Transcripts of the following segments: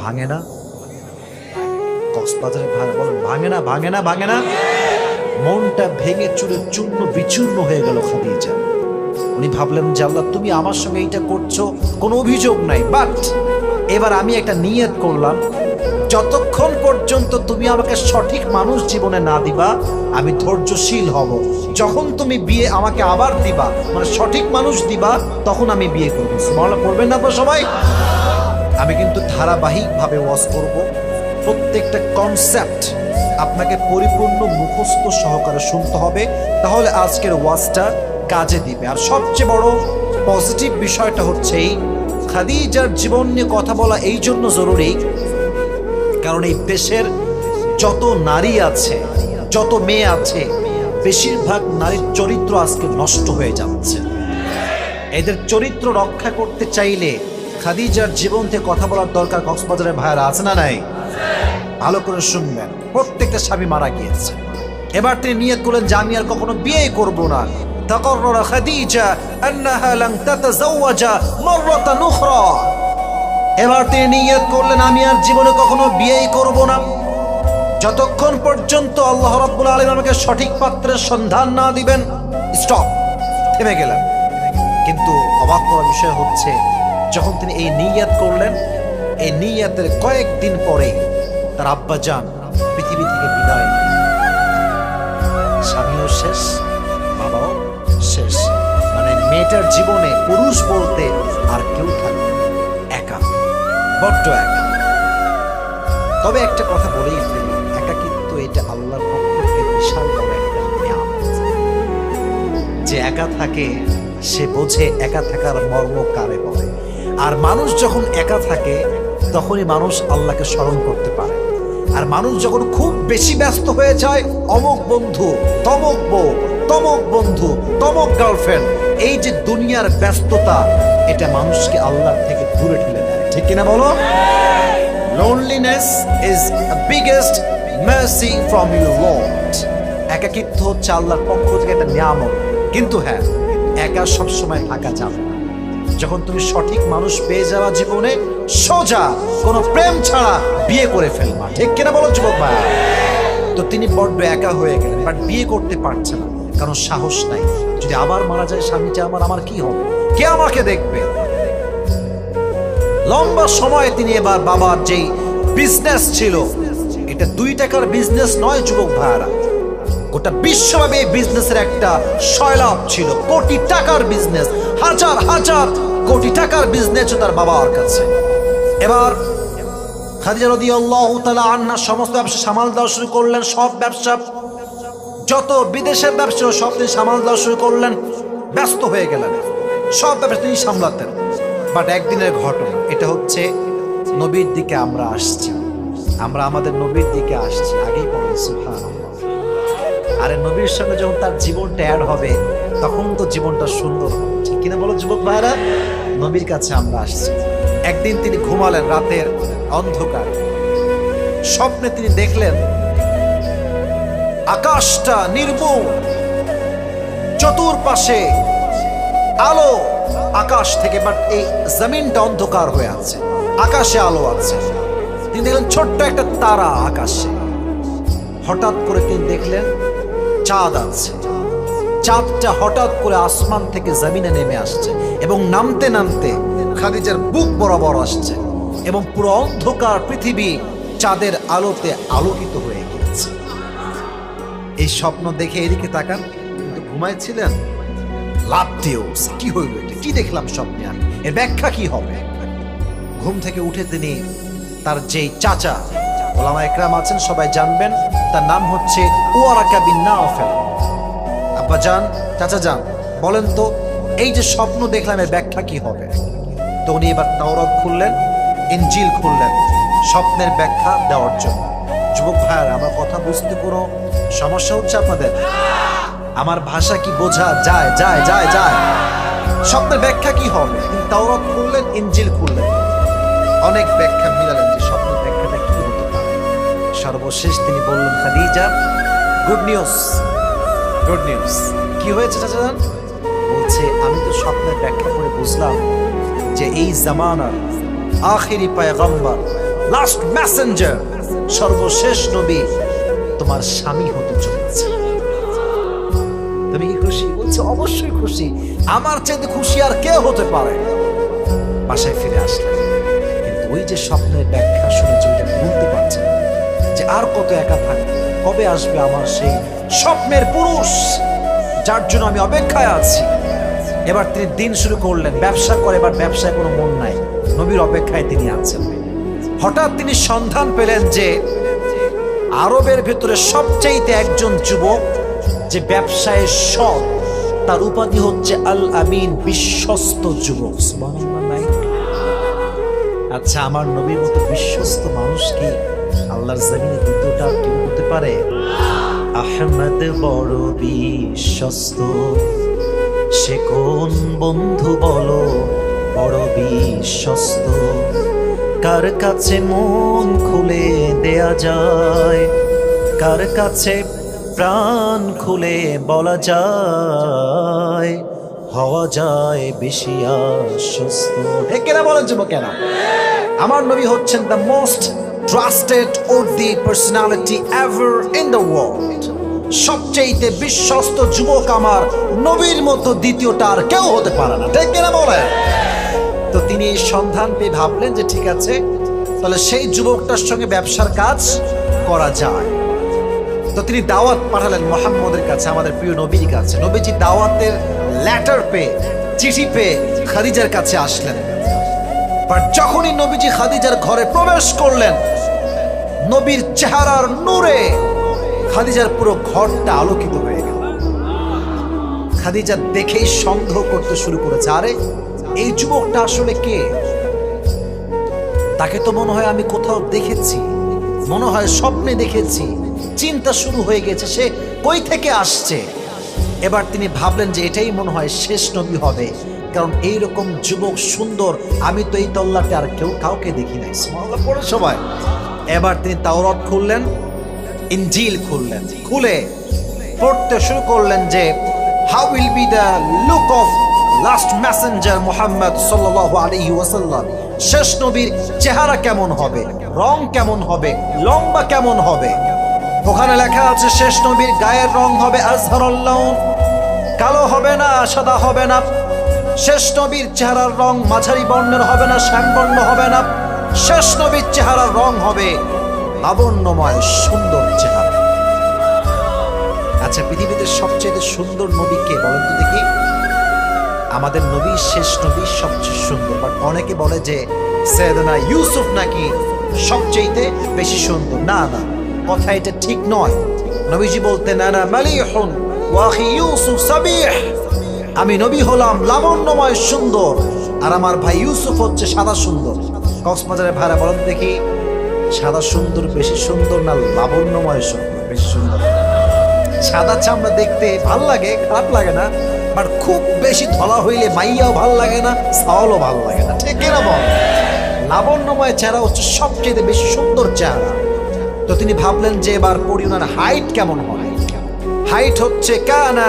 ভাঙে না, কক্সবাজারে ভাঙে না, ভাঙে না, ভাঙে না। মনটা ভেঙে চুরে চূর্ণ বিচূর্ণ হয়ে গেল খাদিজা। উনি ভাবলেন যে আল্লাহ তুমি আমার সঙ্গে এইটা করছো, কোনো অভিযোগ নাই, বাট এবার আমি একটা নিয়ত করলাম, যতক্ষণ পর্যন্ত তুমি আমাকে সঠিক মানুষ জীবনে না দিবা আমি ধৈর্যশীল হব। যখন তুমি বিয়ে আমাকে আবার দিবা, মানে সঠিক মানুষ দিবা, তখন আমি বিয়ে করবো। সুবহানাল্লাহ পড়বেন না আপনারা সবাই? আমি কিন্তু ধারাবাহিকভাবে ওয়াজ করব। প্রত্যেকটা কনসেপ্ট আপনাকে পরিপূর্ণ মুখস্থ সহকারে শুনতে হবে, তাহলে আজকের ওয়াজটা কাজে দিবে। আর সবচেয়ে বড় পজিটিভ বিষয়টা হচ্ছে এই খাদিজার জীবন নিয়ে কথা বলা এই জন্য জরুরি, কারণ এই দেশের যত নারী আছে, যত মেয়ে আছে, বেশিরভাগ নারীর চরিত্র আজকে নষ্ট হয়ে যাচ্ছে। এদের চরিত্র রক্ষা করতে চাইলে খাদিজার জীবন থেকে কথা বলার দরকার। কক্সবাজারের ভাইয়েরা আছে না নাই? ভালো করে শুনবেন। প্রত্যেকটা স্বামী মারা গিয়েছে। এবার তিনি নিয়ত করলেন যে আমি আর কখনো বিয়ে করব না। তাকাররারা খাদিজা আন্নাহা লান তাতাযাওয়াজা মাররাতান উখরা। এবার তিনি নিয়ত করলেন আমি আর জীবনে কখনো বিয়ে করব না, যতক্ষণ পর্যন্ত আল্লাহ রাব্বুল আলামিন আমাকে সঠিক পাত্রের সন্ধান না দিবেন। স্টপ, থেমে গেলেন। কিন্তু অবাক করার বিষয় হচ্ছে, যখন তিনি এই নিয়ত করলেন, এই নিয়তের কয়েকদিন পরে তার আব্বাজান পৃথিবী থেকে বিদায়। স্বামীও শেষ, বাবাও শেষ, মানে মেয়েটার জীবনে পুরুষ বলতে আর কেউ থাকবে না, একা, বড্ড একা। তবে একটা কথা বলেই ফেলি, একাকিত্ব এটা আল্লাহর পক্ষ থেকে বিশাল বড় একটা নিয়ামত। যে একা থাকে সে বোঝে একা থাকার মর্ম কারে বলে। আর মানুষ যখন একা থাকে তখনই মানুষ আল্লাহকে স্মরণ করতে পারে। আর মানুষ যখন খুব বেশি ব্যস্ত হয়ে যায়, অমুক বন্ধু, তমুক বউ, তমুক বন্ধু, তমুক গার্লফ্রেন্ড, এই যে দুনিয়ার ব্যস্ততা, এটা মানুষকে আল্লাহর থেকে দূরে ঠেলে দেয়। ঠিক কিনা বলো? Loneliness is the biggest mercy from your lord. একাকিত্ব হচ্ছে আল্লাহর পক্ষ থেকে একটা নিয়ামত। কিন্তু হ্যাঁ, একা সবসময় থাকা যাবে না। যখন তুমি সঠিক মানুষ পেয়ে যাওয়া জীবনে, সোজা কোনো প্রেম ছাড়া বিয়ে করে ফেলবা। ঠিক কিনা বলো যুবক ভাই? তো তিনি বড্ড একা হয়ে গেলেন, বাট বিয়ে করতে পারছে না, কারণ সাহস নাই। যদি আবার মারা যায় স্বামীটা আমার কি হবে? কে আমাকে দেখবে? লম্বা সময় তিনি এবার বাবার যেই বিজনেস ছিল, এটা 2 টাকার বিজনেস নয় যুবক ভাইরা, গোটা বিশ্বব্যাপী এই বিজনেসের একটা সয়লাভ ছিল। কোটি টাকার বিজনেস, হাজার হাজার কোটি টাকার বিজনেস তার বাবার কাছে। এবার খাদিজা রাদিয়াল্লাহু তাআলা আনহা সমস্ত ব্যবসা সামাল দেওয়া শুরু করলেন। সব ব্যবসা, যত বিদেশের ব্যবসা সব তিনি সামাল দেওয়া শুরু করলেন। ব্যস্ত হয়ে গেলেন, সব ব্যবসা তিনি সামলাতেন। বাট একদিনের ঘটনা, এটা হচ্ছে নবীর দিকে আমরা আসছি, আমরা আমাদের নবীর দিকে আসছি। আগেই পড়েন সুবহানাল্লাহ। আরে নবীর সঙ্গে যখন তার জীবনটা অ্যাড হবে, তখন তো জীবনটা সুন্দর হবে। ঠিক কিনা বলো যুবক ভাইরা? নবীর কাছে আমরা আসছি। একদিন তিনি ঘুমালেন রাতের অন্ধকার, স্বপ্নে তিনি দেখলেন আকাশটা নির্মল, চতুর্পাশে আলো আকাশ থেকে, বাট এই জমিনটা অন্ধকার হয়ে আছে, আকাশে আলো আছে। তিনি দেখলেন ছোট্ট একটা তারা আকাশে। হঠাৎ করে তিনি দেখলেন চাঁদ আছে। চাঁদটা হঠাৎ করে আসমান থেকে জমিনে নেমে আসছে, এবং নামতে নামতে খাদিজার বুক বরাবর আসছে, এবং পুরো অন্ধকার পৃথিবী চাঁদের আলোতে আলোকিত হয়ে গিয়েছে। এই স্বপ্ন দেখে এদিকে তাকান, কিন্তু ঘুমাইছিলেন, লাভ দিয়েও কি হইল, কি দেখলাম স্বপ্নে, আমি এর ব্যাখ্যা কি হবে? ঘুম থেকে উঠে তিনি তার যেই চাচা, ওলামা একরাম আছেন সবাই জানবেন, তার নাম হচ্ছে ওয়ারাকা বিন নাওফেল। আব্বা জান, চাচা জান, বলেন তো এই যে স্বপ্ন দেখলাম এর ব্যাখ্যা কি হবে? তো উনি এবার তাওরাত খুললেন, ইনজিল খুললেন স্বপ্নের ব্যাখ্যা দেওয়ার জন্য। যুবক ভাইয়ার, আমার কথা বুঝতে কোনো সমস্যা হচ্ছে আপনাদের? আমার ভাষা কি বোঝা যায়? যায় যায় যায় স্বপ্নের ব্যাখ্যা কি হবে? তিনি তাওরাত খুললেন, ইনজিল খুললেন, অনেক ব্যাখ্যা মিলালেন যে স্বপ্নের ব্যাখ্যাটা কি হতে পারে। সর্বশেষ তিনি বললেন, Khadija, good news, good news. কি হয়েছে চাচা জান? বলছে, আমি তো স্বপ্নের ব্যাখ্যা করে বুঝলাম যে এই জামানার আখিরি পয়গম্বর লাস্ট মেসেঞ্জার, সর্বশেষ নবী তোমার স্বামী হতে চলেছে। তুমি কি খুশি? বলছে অবশ্যই খুশি, আমার চাইতে খুশি আর কে হতে পারে। বাসায় ফিরে আসলেন, কিন্তু ওই যে স্বপ্নের ব্যাখ্যা শুনে ওইটা ভুলতে পারছেন যে আর কত একা থাকবে, কবে আসবে আমার সেই স্বপ্নের পুরুষ যার জন্য আমি অপেক্ষায় আছি। এবার তিনি দিন শুরু করলেন, ব্যবসা করে, এবার ব্যবসায় কোনো মন নাই, নবীর অপেক্ষায় তিনি আছেন। হঠাৎ তিনি সন্ধান পেলেন যে আরবের ভেতরে সবচাইতে একজন যুবক যে ব্যবসায় সৎ, তার উপাধি হচ্ছে আল আমিন, বিশ্বস্ত যুবক। সুবহানাল্লাহ নাই? আচ্ছা, আমার নবীর মতো বিশ্বস্ত মানুষ কি আল্লাহর জমিনে দ্বিতীয়টা কেউ হতে পারে? আহমদ বড় বিশ্বস্ত, সে কোন বন্ধু বলো বড় বিশ্বস্ত, কার কাছে মন খুলে দেয়া যায়, কার কাছে প্রাণ খুলে বলা যায়, হওয়া যায় বেশি আশ্বস্ত। কেনা বলেন যুব কেন? আমার নবী হচ্ছেন the most trusted worthy personality ever in the world. সবচেয়ে বিশ্বস্ত যুবক আমার নবীর মতো দ্বিতীয়টা আর কেউ হতে পারে না, ঠিক কিনা বলে? তো তিনি এই সন্ধান পেয়ে ভাবলেন যে ঠিক আছে, তাহলে সেই যুবকটার সঙ্গে ব্যবসার কাজ করা যায়। তো তিনি দাওয়াত পাঠালেন মুহাম্মদের কাছে, আমাদের প্রিয় নবীর কাছে। নবীজি দাওয়াতের লেটার পেয়ে, চিঠি পেয়ে খাদিজার কাছে আসলেন। আর যখনই নবীজি খাদিজার ঘরে প্রবেশ করলেন, নবীর চেহারার নূরে খাদিজার পুরো ঘরটা আলোকিত হয়ে গেল। খাদিজা দেখেই সন্দেহ করতে শুরু করেছে, আরে এই যুবকটা আসলে কে? তাকে তো মনে হয় আমি কোথাও দেখেছি, মনে হয় স্বপ্নে দেখেছি। চিন্তা শুরু হয়ে গেছে, সে কই থেকে আসছে। এবার তিনি ভাবলেন যে এটাই মনে হয় শেষ নবী হবে, কারণ এইরকম যুবক সুন্দর আমি তো এই তল্লাটে আর কাউকে দেখি নাই। সুবহানাল্লাহ পড়ে সবাই। এবার তিনি তাওরাত খুললেন, ইনজিল খুললেন, খুলে পড়তে শুরু করলেন যে how will be the look of last Messenger Muhammad সাল্লাল্লাহু আলাইহি ওয়াসাল্লাম। শেষ নবীর চেহারা কেমন হবে, রং কেমন হবে, লম্বা কেমন হবে। ওখানে লেখা আছে শেষ নবীর গায়ের রং হবে আজহারুল লাউন, কালো হবে না, সাদা হবে না। শেষ নবীর চেহারার রং মাঝারি বর্ণের হবে না, শ্যামবর্ণ হবে না। শেষ নবীর চেহারার রং হবে লাবণ্যময়, সুন্দর চেহারা। আচ্ছা, পৃথিবীতে সবচেয়ে সুন্দর নবী কে বলেন তো দেখি? আমাদের নবী, শেষ নবী সবচেয়ে সুন্দর। বাট অনেকে বলে যে সাইয়েদনা ইউসুফ নাকি সবচেয়ে বেশি সুন্দর। না না, কথা এটা ঠিক নয়। নবীজি বলতেন আনা মালিহুন ওয়া আখি ইউসুফ সাবিহ, আমি নবী হলাম লাবণ্যময় সুন্দর, আর আমার ভাই ইউসুফ হচ্ছে সাদা সুন্দর। কক্সবাজারের ভাইরা বলেন দেখি, সাদা সুন্দর বেশি সুন্দর না লাবণ্যময় সুন্দর বেশি সুন্দর? সাদা চামড়া দেখতে ভাল লাগে, খারাপ লাগে না, বাট খুব বেশি ধলা হইলে মাইয়াও ভাল লাগে না, সাওয়ালও ভাল লাগে না, ঠিক কিনা বল? লাবণ্যময় চেহারা হচ্ছে সবচেয়ে বেশি সুন্দর চেহারা। তো তিনি ভাবলেন যে এবার পড়ি ওনার হাইট কেমন হয়। হাইট হচ্ছে কানা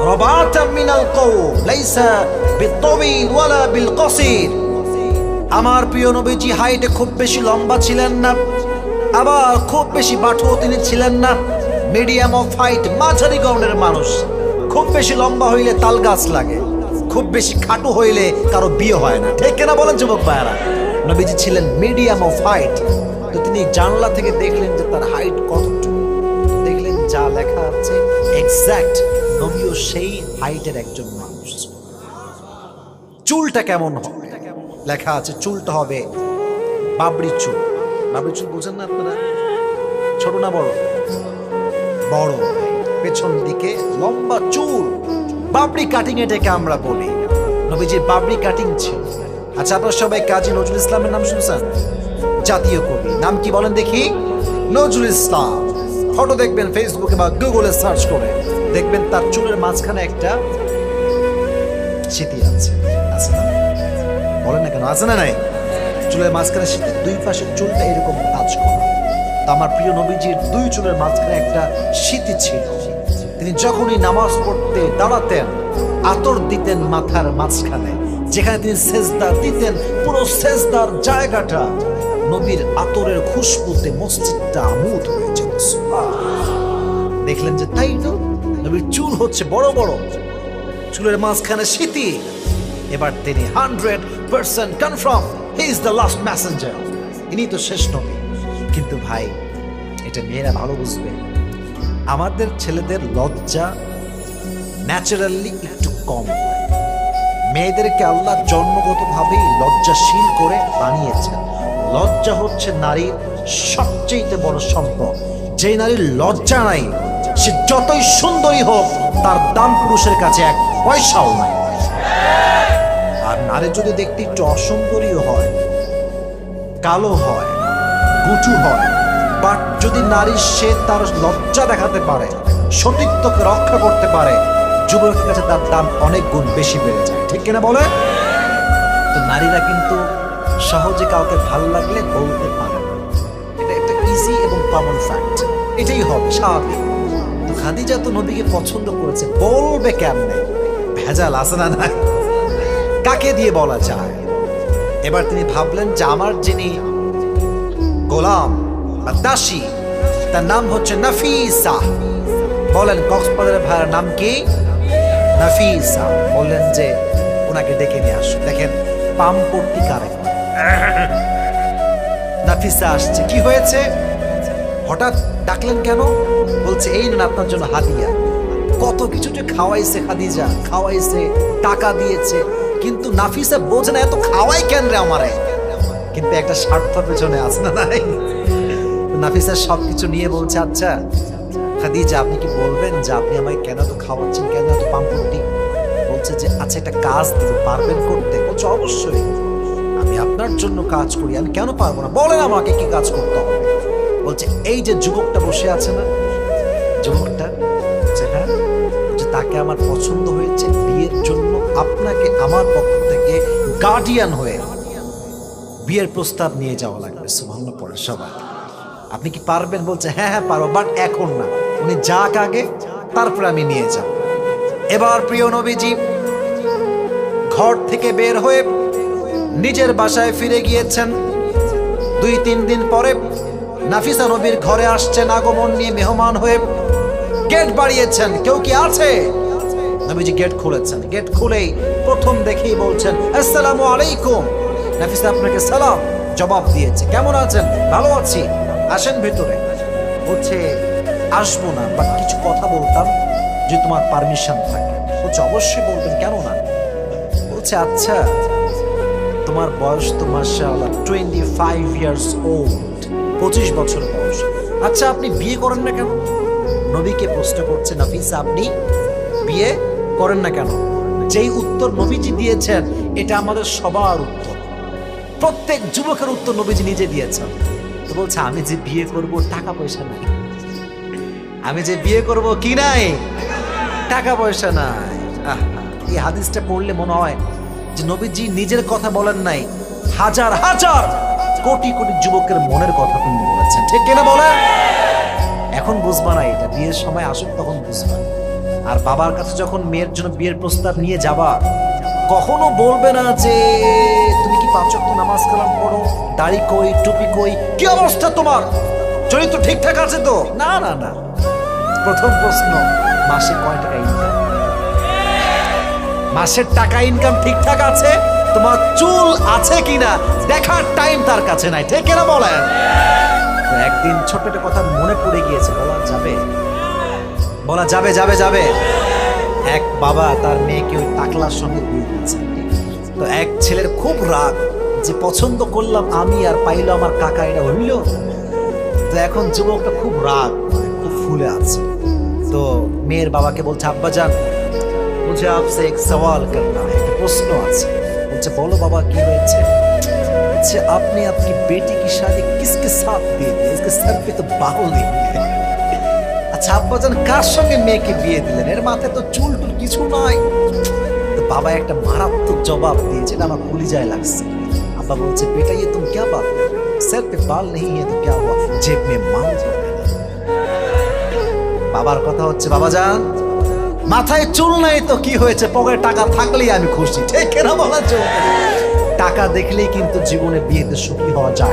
রাবাতাম মিনাল কওম লাইসা বিত্তাবিল ওয়ালা বিল কসির। আমার প্রিয় নবীজি হাইটে খুব বেশি লম্বা ছিলেন না, আবার খুব বেশি বাঁটুও তিনি ছিলেন না। মিডিয়াম অফ হাইট, মাঝারি গড়নের মানুষ। খুব বেশি লম্বা হইলে তাল গাছ লাগে, খুব বেশি খাটো হইলে কারো বিয়ে হয় না, ঠিক কিনা বলেন যুবক ভাইয়ারা? নবীজি ছিলেন মিডিয়াম অফ হাইট। তো তিনি জানলা থেকে দেখলেন যে তার হাইট কতটুকু, দেখলেন যা লেখা আছে এক্সাক্ট নবীও সেই হাইটের একজন মানুষ। চুলটা কেমন হবে লেখা আছে, চুলটা হবে বাবরি চুল। বাবরি চুল বুঝেন না আপনারা? ছোট না বড়? বড়, পেছন দিকে লম্বা চুল, বাবরি কাটিং এটাকে আমরা বলি। নবীজির বাবরি কাটিং ছিল। আচ্ছা, আপনারা সবাই কাজী নজরুল ইসলামের নাম শুনছেন? জাতীয় কবি, নাম কি বলেন দেখি? নজরুল ইসলাম। ফটো দেখবেন ফেসবুকে বা গুগলে সার্চ করে, দেখবেন তার চুলের মাঝখানে একটা স্মৃতি আছে। আছে না? বলেন না কেন, আছে না নাই? চুলের মাঝখানে স্মৃতি, দুই পাশের চুলটা এরকম কাজ করা। তো আমার প্রিয় নবীজির দুই চুলের মাঝখানে একটা স্মৃতি ছিল। তিনি যখনই নামাজ পড়তে দাঁড়াতেন, আতর দিতেন মাথার মাঝখানে, যেখানে তিনি সেজদা দিতেন, পুরো সেজদার জায়গাটা নবীর আতরের খুশবুতে মসজিদটা আমোদ হয়ে যেত। দেখলেন যে তাই তো, নবীর চুল হচ্ছে বড় বড়, চুলের মাঝখানে স্মৃতি। এবার তিনি 100% confirm he is the last Messenger, ইনি তো শেষ নবী। কিন্তু ভাই, এটা মেয়েরা ভালো বুঝবে, আমাদের ছেলেদের লজ্জা ন্যাচারালি একটু কম। মেয়েদেরকে আল্লাহ জন্মগতভাবেই লজ্জাশীল করে বানিয়েছেন। লজ্জা হচ্ছে নারীর সবচেয়ে বড় সম্পদ। যে নারীর লজ্জা নাই, সে যতই সুন্দরী হোক, তার দাম পুরুষের কাছে এক পয়সাও নাই। আর নারী যদি দেখতে একটু অসুন্দরীও হয়, কালো হয়, গুটু হয়, বাট যদি নারী সে তার লজ্জা দেখাতে পারে, সতীত্বকে রক্ষা করতে পারে, যুবকের কাছে তার দাম অনেক গুণ বেশি বেড়ে যায়। ঠিক কিনা বলে? তো নারীরা কিন্তু সহজে কাউকে ভালো লাগলে বলতে পারে না, এটা একটা ইজি এবং কমন ফ্যাক্ট, এটাই হবে স্বাভাবিক। তো খাদিজা তো নবীকে পছন্দ করেছে, বলবে কেমনে? ভেজাল আছে না নাই? কাকে দিয়ে বলা যায়? এবার তিনি ভাবলেন যে আমার যিনি গোলাম বা দাসী, তার নাম হচ্ছে নাফিসা। বলেন কক্সবাজারের ভাইয়ের নাম কি? নাফিসা। বললেন যে ওনাকে ডেকে নিয়ে আসো। দেখেন পাম্পটি কারে। নাফিসা আসছে। কি হয়েছে? হঠাৎ ডাকলেন কেন? বলছে এই না আপনার জন্য হাদিয়া। কত কিছু যে খাওয়াইছে খাদিজা, খাওয়াইছে, টাকা দিয়েছে, কিন্তু নাফিসা বোঝে না এত খাওয়াই কেন রে আমারে। কিন্তু একটা স্বার্থ পেছনে আছে না নাই? নাফিসা সবকিছু নিয়ে বলছে আচ্ছা খাদিজা, আপনি কি বলবেন যে আপনি আমায় কেন তো খাওয়াচ্ছেন, কেন এত পাম্পটি? বলছে যে আচ্ছা একটা কাজ দিব, পারবেন করতে? বলছে অবশ্যই, আমি আপনার জন্য কাজ করি, আমি কেন পারবো না, বলেন আমাকে কি কাজ করতে হবে। বলছে এই যে যুবকটা বসে আছে না, যুবকটা, হ্যাঁ, তাকে আমার পছন্দ হয়েছে, বিয়ের জন্য আপনাকে আমার পক্ষ থেকে গার্ডিয়ান হয়ে বিয়ের প্রস্তাব নিয়ে যাওয়া লাগবে। সুবহানাল্লাহ পড়ে সবাই। আপনি কি পারবেন? বলছে হ্যাঁ হ্যাঁ পারো, বাট এখন না, উনি যাক আগে, তারপর আমি নিয়ে যাব। এবার প্রিয় নবীজি ঘর থেকে বের হয়ে নিজের বাসায় ফিরে গিয়েছেন। 2-3 দিন পরে নাফিসা নবীর ঘরে আসছেন আগমন নিয়ে, মেহমান হয়ে। গেট বাড়িয়েছেন, কেউ কি আছে? নবীজি গেট খুলেছেন। গেট খুলেই প্রথম দেখেই বলছেন আসসালামু আলাইকুম। নাফিসা আপনাকে সালাম জবাব দিয়েছে। কেমন আছেন? ভালো আছি, আসেন ভেতরে। বলছে আসবো না, বাট কিছু কথা বলতাম, যে তোমার পারমিশন থাকে। বলছে অবশ্যই বলবেন, কেন না? বলছে আচ্ছা তোমার বয়স তো মাশাআল্লাহ 25 ইয়ার্স ওল্ড, 25 বছর বয়স। আচ্ছা আপনি বিয়ে করেন না কেন? নবীকে প্রশ্ন করছে নাফিসা, আপনি বিয়ে করেন না কেন? যেই উত্তর নবীজি দিয়েছেন এটা আমাদের সবার উত্তর, প্রত্যেক যুবকের উত্তর নবীজি নিজে দিয়েছেন। তো বলছে আমি যে বিয়ে করব টাকা পয়সা নাই, আমি যে বিয়ে করব কি নাই, টাকা পয়সা নাই। এই হাদিসটা পড়লে মনে হয় যে নবীজি নিজের কথা বলেন নাই, হাজার হাজার কোটি কোটি যুবকের মনের কথা তিনি বলেছেন। ঠিক কিনা বলেন? এখন বুঝবা না, এটা বিয়ের সময় আসুক তখন বুঝবা। আর বাবার কাছে যখন মেয়ের জন্য বিয়ের প্রস্তাব নিয়ে যাবা, কখনো বলবে না যে তুমি কি 5 ওয়াক্ত নামাজ কালাম পড়ো, দাড়ি কই, টুপি কই, কি অবস্থা তোমার, চরিত্র ঠিকঠাক আছে তো? না না না। প্রথম প্রশ্ন, মাসে কয় টাকা ইনকাম? মাসের টাকা ইনকাম ঠিকঠাক আছে? তোমার চুল আছে কিনা দেখার টাইম তার কাছে নাই। ঠিক কিনা বলেন? একদিন ছোট্ট একটা কথা মনে পড়ে গিয়েছে, বলা যাবে? বলা যাবে? যাবে যাবে। এক বাবা তার মেয়েকে ওই টাকলার সঙ্গে বিয়ে দিয়েছে। তো এক ছেলের খুব রাগ যে পছন্দ করলাম আমি আর পাইলো আমার কাকা, এটা হইল? তো এখন যুবকটা খুব রাগ, খুব ফুলে আছে। তো মেয়ের বাবাকে বলছে আব্বাজান মুঝে আপসে এক সওয়াল করনা है, একটা প্রশ্ন আছে। বলছে বলো বাবা কি হয়েছে? বলছে আপনি আপনি বেটি की शादी किसके साथ दिए थे, इसके सर पे तो बाल नहीं है। আচ্ছা আব্বাজান কার সঙ্গে মেয়েকে বিয়ে দিলেন, এর মাথায় তো চুল টুল কিছু নাই। তো বাবা একটা মারাত্মক জবাব দিয়েছে, এটা আমার কলিজায় লাগছে। আব্বা বলছে বেটা ये तुम क्या बात कर रहे हो, सर पे बाल नहीं है तो क्या हुआ, जेब में माल। বাবার কথা হচ্ছে বাবাজান মাথায় চুল নাই তো কি হয়েছে, পকেটে টাকা থাকলেই আমি খুশি। ঠিক না বলা চলবে? টাকা দেখলেই কিন্তু জীবনে বিয়েতে সুখী হওয়া যায়।